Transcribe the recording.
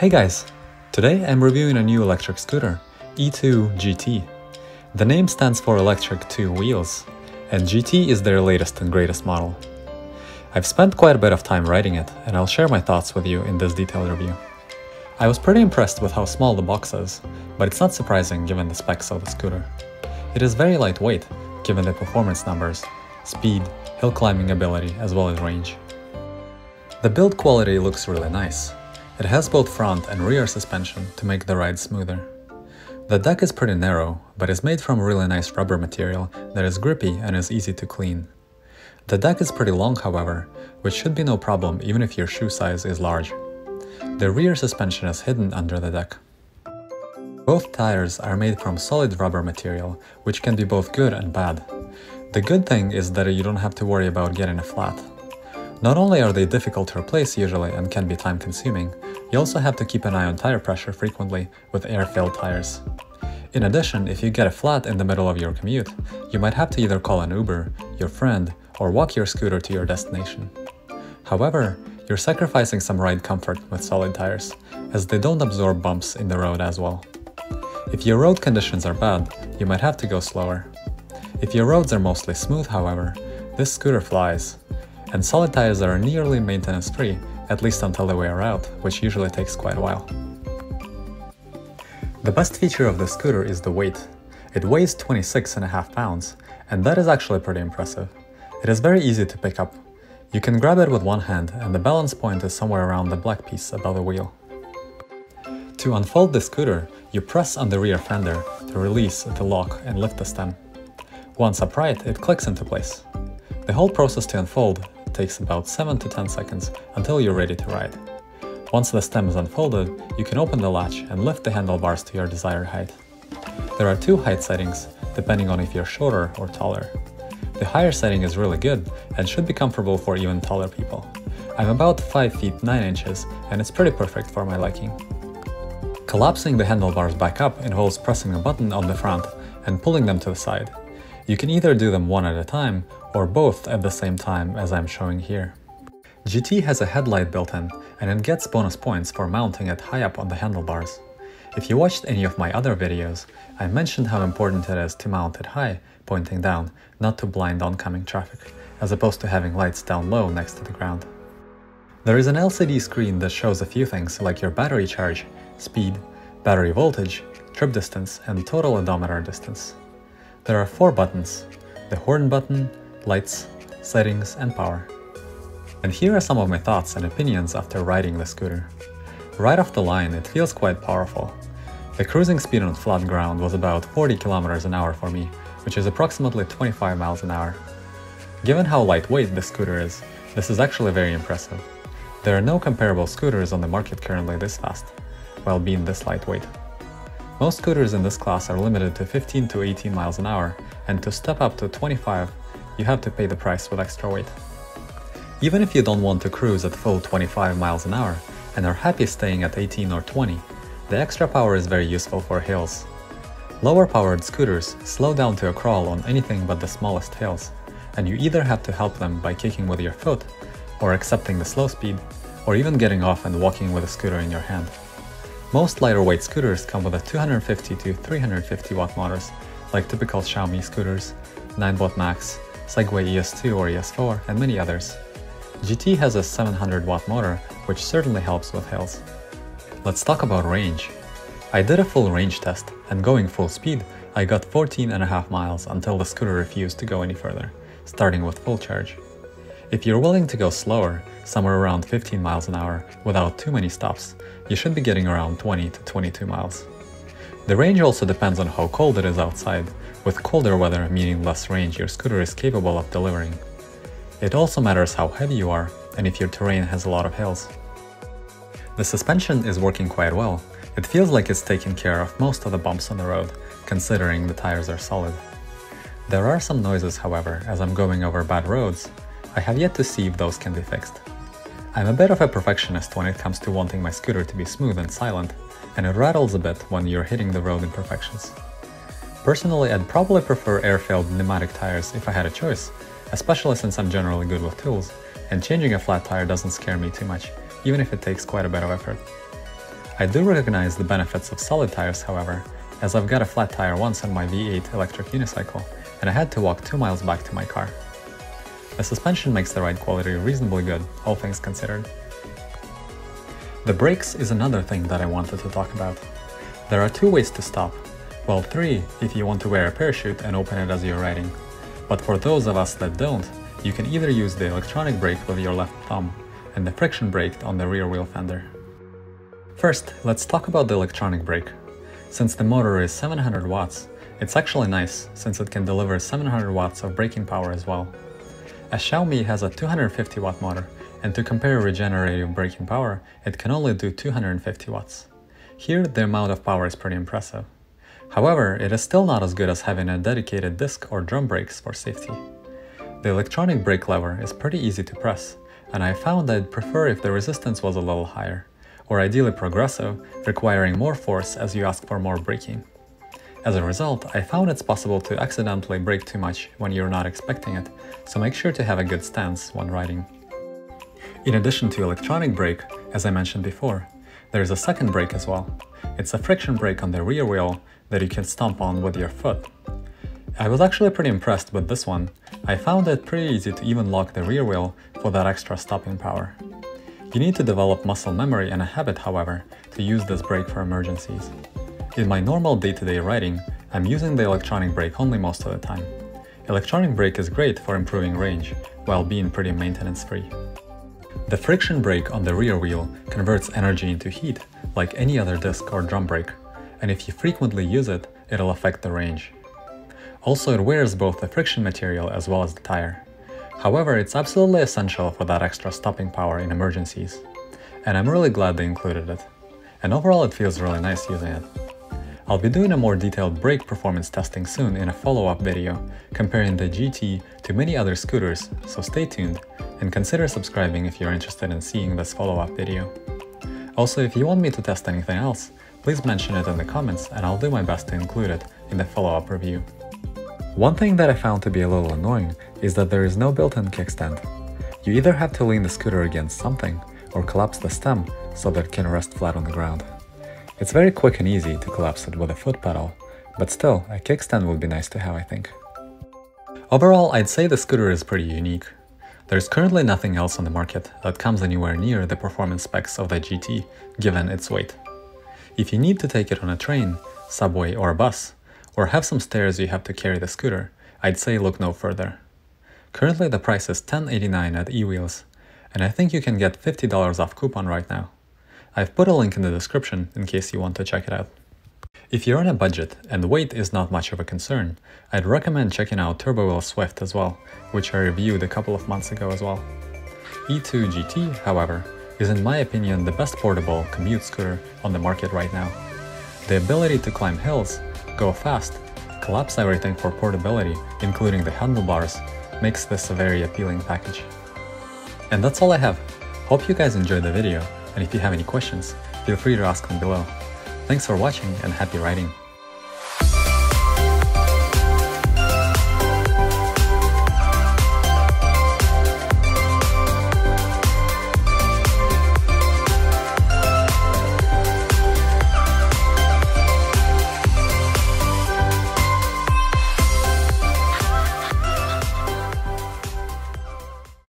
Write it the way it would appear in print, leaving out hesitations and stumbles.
Hey guys! Today I'm reviewing a new electric scooter, E-Twow GT. The name stands for electric 2 wheels, and GT is their latest and greatest model. I've spent quite a bit of time riding it, and I'll share my thoughts with you in this detailed review. I was pretty impressed with how small the box is, but it's not surprising given the specs of the scooter. It is very lightweight, given the performance numbers, speed, hill climbing ability, as well as range. The build quality looks really nice. It has both front and rear suspension to make the ride smoother. The deck is pretty narrow, but is made from really nice rubber material that is grippy and is easy to clean. The deck is pretty long, however, which should be no problem even if your shoe size is large. The rear suspension is hidden under the deck. Both tires are made from solid rubber material, which can be both good and bad. The good thing is that you don't have to worry about getting a flat. Not only are they difficult to replace usually and can be time-consuming, you also have to keep an eye on tire pressure frequently with air-filled tires. In addition, if you get a flat in the middle of your commute, you might have to either call an Uber, your friend, or walk your scooter to your destination. However, you're sacrificing some ride comfort with solid tires, as they don't absorb bumps in the road as well. If your road conditions are bad, you might have to go slower. If your roads are mostly smooth, however, this scooter flies. And solid tires are nearly maintenance-free, at least until they wear out, which usually takes quite a while. The best feature of the scooter is the weight. It weighs 26.5 pounds, and that is actually pretty impressive. It is very easy to pick up. You can grab it with one hand, and the balance point is somewhere around the black piece above the wheel. To unfold the scooter, you press on the rear fender to release the lock and lift the stem. Once upright, it clicks into place. The whole process to unfold takes about 7 to 10 seconds until you're ready to ride. Once the stem is unfolded, you can open the latch and lift the handlebars to your desired height. There are 2 height settings, depending on if you're shorter or taller. The higher setting is really good and should be comfortable for even taller people. I'm about 5 feet 9 inches and it's pretty perfect for my liking. Collapsing the handlebars back up involves pressing a button on the front and pulling them to the side. You can either do them one at a time or both at the same time as I'm showing here. GT has a headlight built in and it gets bonus points for mounting it high up on the handlebars. If you watched any of my other videos, I mentioned how important it is to mount it high, pointing down, not to blind oncoming traffic, as opposed to having lights down low next to the ground. There is an LCD screen that shows a few things like your battery charge, speed, battery voltage, trip distance, and total odometer distance. There are 4 buttons: the horn button, lights, settings, and power. And here are some of my thoughts and opinions after riding the scooter. Right off the line, it feels quite powerful. The cruising speed on flat ground was about 40 km an hour for me, which is approximately 25 miles an hour. Given how lightweight the scooter is, this is actually very impressive. There are no comparable scooters on the market currently this fast, while being this lightweight. Most scooters in this class are limited to 15 to 18 miles an hour, and to step up to 25, you have to pay the price with extra weight. Even if you don't want to cruise at full 25 miles an hour and are happy staying at 18 or 20, the extra power is very useful for hills. Lower-powered scooters slow down to a crawl on anything but the smallest hills, and you either have to help them by kicking with your foot, or accepting the slow speed, or even getting off and walking with a scooter in your hand. Most lighter-weight scooters come with a 250 to 350 watt motors, like typical Xiaomi scooters, 9 watt max, Segway ES2 or ES4, and many others. GT has a 700 watt motor, which certainly helps with hills. Let's talk about range. I did a full range test, and going full speed, I got 14.5 miles until the scooter refused to go any further, starting with full charge. If you're willing to go slower, somewhere around 15 miles an hour, without too many stops, you should be getting around 20 to 22 miles. The range also depends on how cold it is outside, with colder weather meaning less range your scooter is capable of delivering. It also matters how heavy you are, and if your terrain has a lot of hills. The suspension is working quite well. It feels like it's taking care of most of the bumps on the road, considering the tires are solid. There are some noises, however, as I'm going over bad roads. I have yet to see if those can be fixed. I'm a bit of a perfectionist when it comes to wanting my scooter to be smooth and silent, and it rattles a bit when you're hitting the road imperfections. Personally, I'd probably prefer air-filled pneumatic tires if I had a choice, especially since I'm generally good with tools, and changing a flat tire doesn't scare me too much, even if it takes quite a bit of effort. I do recognize the benefits of solid tires, however, as I've got a flat tire once on my V8 electric unicycle, and I had to walk 2 miles back to my car. The suspension makes the ride quality reasonably good, all things considered. The brakes is another thing that I wanted to talk about. There are 2 ways to stop. Well, 3 if you want to wear a parachute and open it as you're riding. But for those of us that don't, you can either use the electronic brake with your left thumb and the friction brake on the rear wheel fender. First, let's talk about the electronic brake. Since the motor is 700 watts, it's actually nice since it can deliver 700 watts of braking power as well. A Xiaomi has a 250 watt motor, and to compare regenerative braking power, it can only do 250 watts. Here, the amount of power is pretty impressive. However, it is still not as good as having a dedicated disc or drum brakes for safety. The electronic brake lever is pretty easy to press, and I found I'd prefer if the resistance was a little higher, or ideally progressive, requiring more force as you ask for more braking. As a result, I found it's possible to accidentally brake too much when you're not expecting it, so make sure to have a good stance when riding. In addition to electronic brake, as I mentioned before, there is a second brake as well. It's a friction brake on the rear wheel that you can stomp on with your foot. I was actually pretty impressed with this one. I found it pretty easy to even lock the rear wheel for that extra stopping power. You need to develop muscle memory and a habit, however, to use this brake for emergencies. In my normal day-to-day riding, I'm using the electronic brake only most of the time. Electronic brake is great for improving range, while being pretty maintenance-free. The friction brake on the rear wheel converts energy into heat, like any other disc or drum brake, and if you frequently use it, it'll affect the range. Also, it wears both the friction material as well as the tire. However, it's absolutely essential for that extra stopping power in emergencies, and I'm really glad they included it. And overall, it feels really nice using it. I'll be doing a more detailed brake performance testing soon in a follow-up video, comparing the GT to many other scooters, so stay tuned, and consider subscribing if you're interested in seeing this follow-up video. Also, if you want me to test anything else, please mention it in the comments and I'll do my best to include it in the follow-up review. One thing that I found to be a little annoying is that there is no built-in kickstand. You either have to lean the scooter against something or collapse the stem so that it can rest flat on the ground. It's very quick and easy to collapse it with a foot pedal, but still, a kickstand would be nice to have, I think. Overall, I'd say the scooter is pretty unique. There's currently nothing else on the market that comes anywhere near the performance specs of the GT, given its weight. If you need to take it on a train, subway or a bus, or have some stairs you have to carry the scooter, I'd say look no further. Currently the price is $10.89 at eWheels, and I think you can get $50 off coupon right now. I've put a link in the description in case you want to check it out. If you're on a budget and weight is not much of a concern, I'd recommend checking out Turbo Swift as well, which I reviewed a couple of months ago as well. E-Twow GT, however, is in my opinion the best portable commute scooter on the market right now. The ability to climb hills, go fast, collapse everything for portability, including the handlebars, makes this a very appealing package. And that's all I have. Hope you guys enjoyed the video, and if you have any questions, feel free to ask them below. Thanks for watching and happy riding!